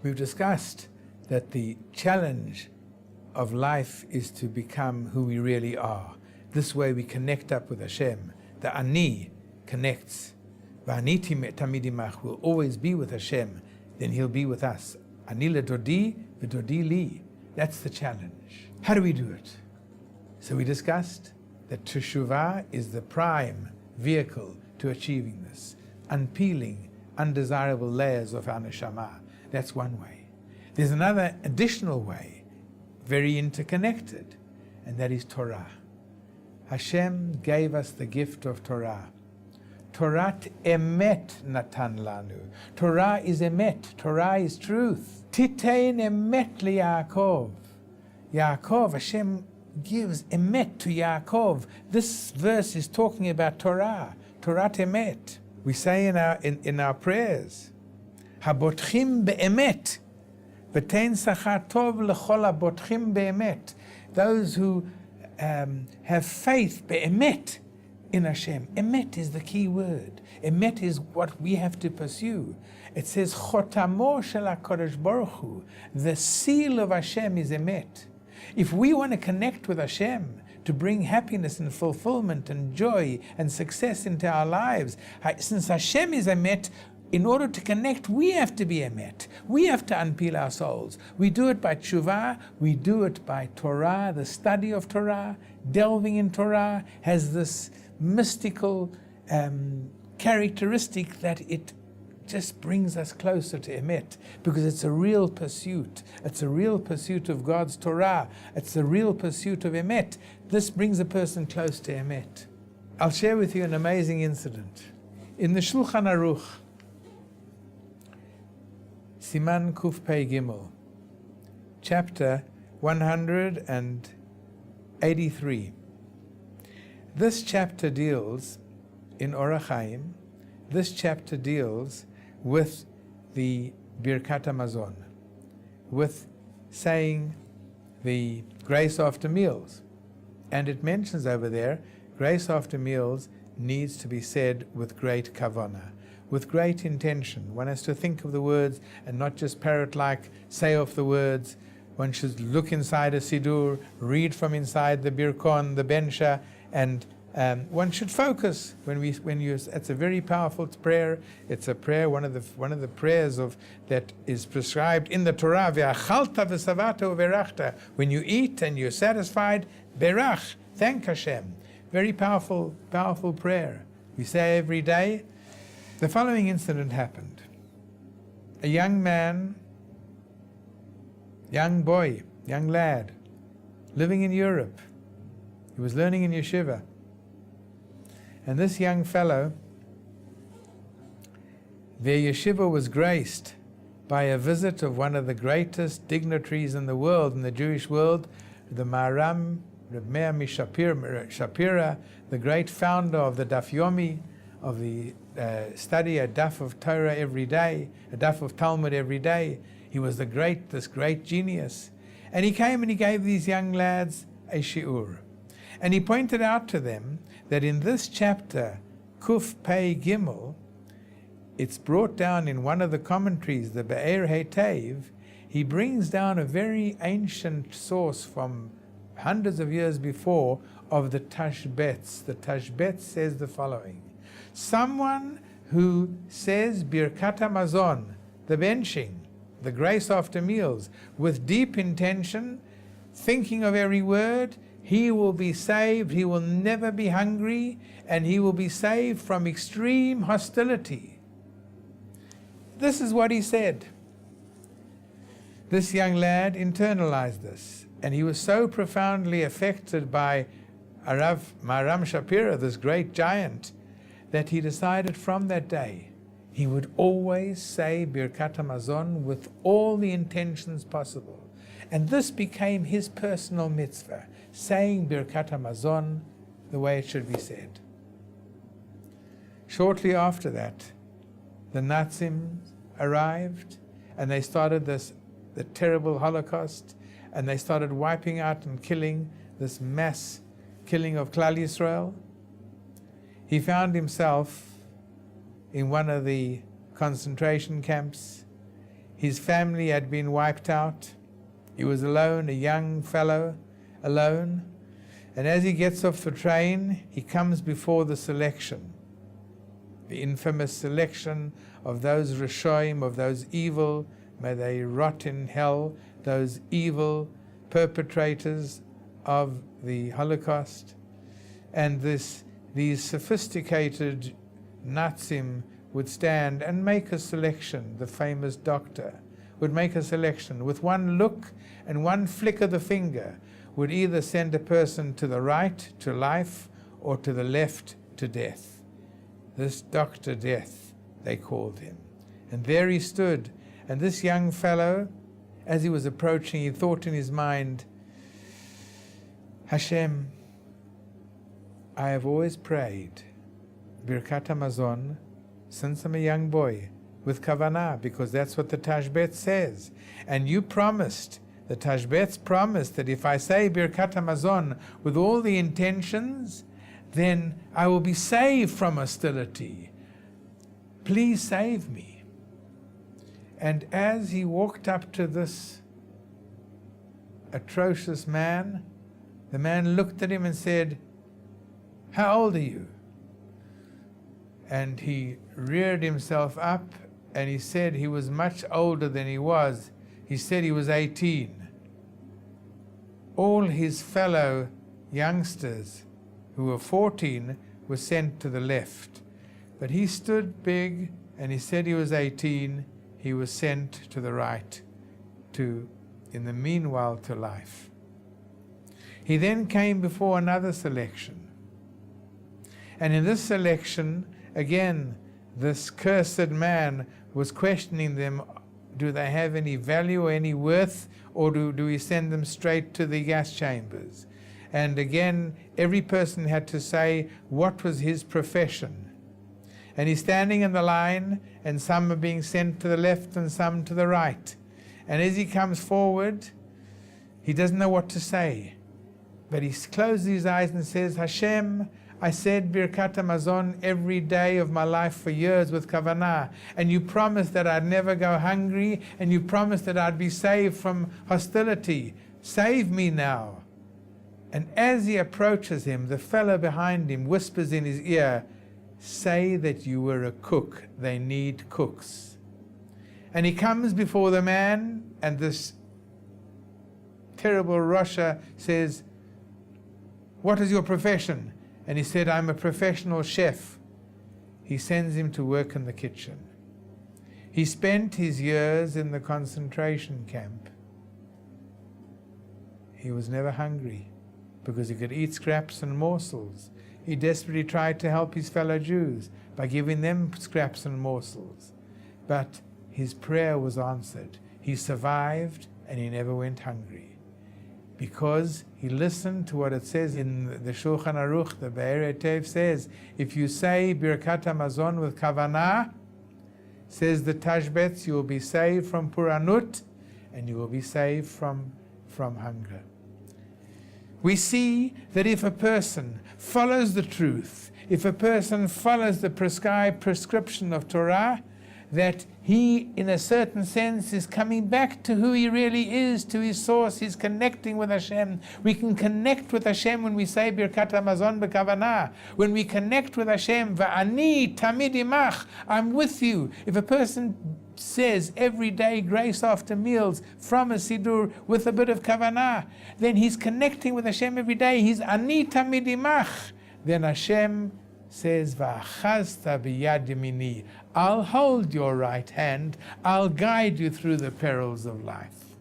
We've discussed that the challenge of life is to become who we really are. This way we connect up with Hashem. The Ani connects. V'aniti tamid imach will always be with Hashem, then He'll be with us. Ani ledodi v'dodi li. That's the challenge. How do we do it? So we discussed that teshuvah is the prime vehicle to achieving this, unpeeling undesirable layers of our neshama. That's one way. There's another additional way, very interconnected, and that is Torah. Hashem gave us the gift of Torah. Torat emet natan lanu. Torah is emet. Torah is truth. Titein emet li Yaakov. Yaakov, Hashem gives emet to Yaakov. This verse is talking about Torah. Torat emet. We say in our prayers, Habotchim be'emet, v'tein sachar tov l'chol habotchim be'emet. Those who have faith be'emet in Hashem. Emet is the key word. Emet is what we have to pursue. It says, Chotamo shel HaKadosh Baruch Hu. The seal of Hashem is emet. If we want to connect with Hashem, to bring happiness and fulfillment and joy and success into our lives, since Hashem is emet, in order to connect, we have to be emet. We have to unpeel our souls. We do it by teshuvah. We do it by Torah. The study of Torah, delving in Torah, has this mystical characteristic that it just brings us closer to emet, because it's a real pursuit. It's a real pursuit of God's Torah. It's a real pursuit of emet. This brings a person close to emet. I'll share with you an amazing incident. In the Shulchan Aruch, Siman Kuf Pei Gimel, chapter 183. This chapter deals, in Orach Chaim, this chapter deals with the Birkat HaMazon, with saying the grace after meals. And it mentions over there, grace after meals needs to be said with great kavanah, with great intention. One has to think of the words and not just parrot-like say off the words. One should look inside a siddur, read from inside the birkon, the bensha, and one should focus it's a very powerful prayer. It's a prayer, one of the prayers that is prescribed in the Torah. Ve'achalta v'savata u'verachta. When you eat and you're satisfied, berach, thank Hashem. Very powerful prayer. We say every day. The following incident happened. A young man, young boy, young lad, living in Europe. He was learning in yeshiva. And this young fellow, their yeshiva was graced by a visit of one of the greatest dignitaries in the world, in the Jewish world, the Maharam, Reb Meir Shapira, the great founder of the Daf Yomi, of the study a daf of Torah every day, a daf of Talmud every day. He was this great genius. And he came and he gave these young lads a shiur. And he pointed out to them that in this chapter, Kuf Pei Gimel, it's brought down in one of the commentaries, the Be'er Hetev. He brings down a very ancient source from hundreds of years before of the Tashbetz. The Tashbetz says the following: someone who says Birkat HaMazon, the benching, the grace after meals, with deep intention, thinking of every word, he will be saved, he will never be hungry, and he will be saved from extreme hostility. This is what he said. This young lad internalized this, and he was so profoundly affected by Arav Maharam Shapira, this great giant, that he decided from that day he would always say Birkat HaMazon with all the intentions possible. And this became his personal mitzvah, saying Birkat HaMazon the way it should be said. Shortly after that, the Nazis arrived and they started the terrible Holocaust, and they started wiping out and killing, this mass killing of Klal Yisrael. He found himself in one of the concentration camps. His family had been wiped out. He was alone, a young fellow, alone. And as he gets off the train, he comes before the selection, the infamous selection of those Rishoim, of those evil, may they rot in hell, those evil perpetrators of the Holocaust. And these sophisticated Nazim would stand and make a selection. The famous doctor would make a selection. With one look and one flick of the finger, would either send a person to the right, to life, or to the left, to death. This Dr. Death, they called him. And there he stood. And this young fellow, as he was approaching, he thought in his mind, Hashem, I have always prayed Birkat HaMazon since I'm a young boy, with kavanah, because that's what the Tashbetz says. And you promised, the Tashbetz promised, that if I say Birkat HaMazon with all the intentions, then I will be saved from hostility. Please save me. And as he walked up to this atrocious man, the man looked at him and said, how old are you? And he reared himself up and he said he was much older than he was. He said he was 18. All his fellow youngsters who were 14 were sent to the left. But he stood big and he said he was 18. He was sent to the right, in the meanwhile, to life. He then came before another selection. And in this selection, again, this cursed man was questioning them, do they have any value or any worth, or do we send them straight to the gas chambers? And again, every person had to say what was his profession. And he's standing in the line, and some are being sent to the left and some to the right. And as he comes forward, he doesn't know what to say. But he closes his eyes and says, Hashem, I said Birkat HaMazon every day of my life for years with kavanah, and you promised that I'd never go hungry, and you promised that I'd be saved from hostility. Save me now. And as he approaches him, the fellow behind him whispers in his ear, say that you were a cook. They need cooks. And he comes before the man, and this terrible Russia says, what is your profession? And he said, I'm a professional chef. He sends him to work in the kitchen. He spent his years in the concentration camp. He was never hungry because he could eat scraps and morsels. He desperately tried to help his fellow Jews by giving them scraps and morsels. But his prayer was answered. He survived and he never went hungry, because he listened to what it says in the Shulchan Aruch. The Be'er Etev says, if you say Birkat HaMazon with kavanah, says the Tashbetz, you will be saved from puranut and you will be saved from hunger. We see that if a person follows the truth, if a person follows the prescribed prescription of Torah, that he, in a certain sense, is coming back to who he really is, to his source. He's connecting with Hashem. We can connect with Hashem when we say Birkat HaMazon b'kavanah. When we connect with Hashem, Va'ani tamid imach, I'm with you. If a person says every day, grace after meals, from a Siddur with a bit of kavanah, then he's connecting with Hashem every day. He's Ani tamid imach. Then Hashem says, Va'achazta b'yad yamini, I'll hold your right hand, I'll guide you through the perils of life.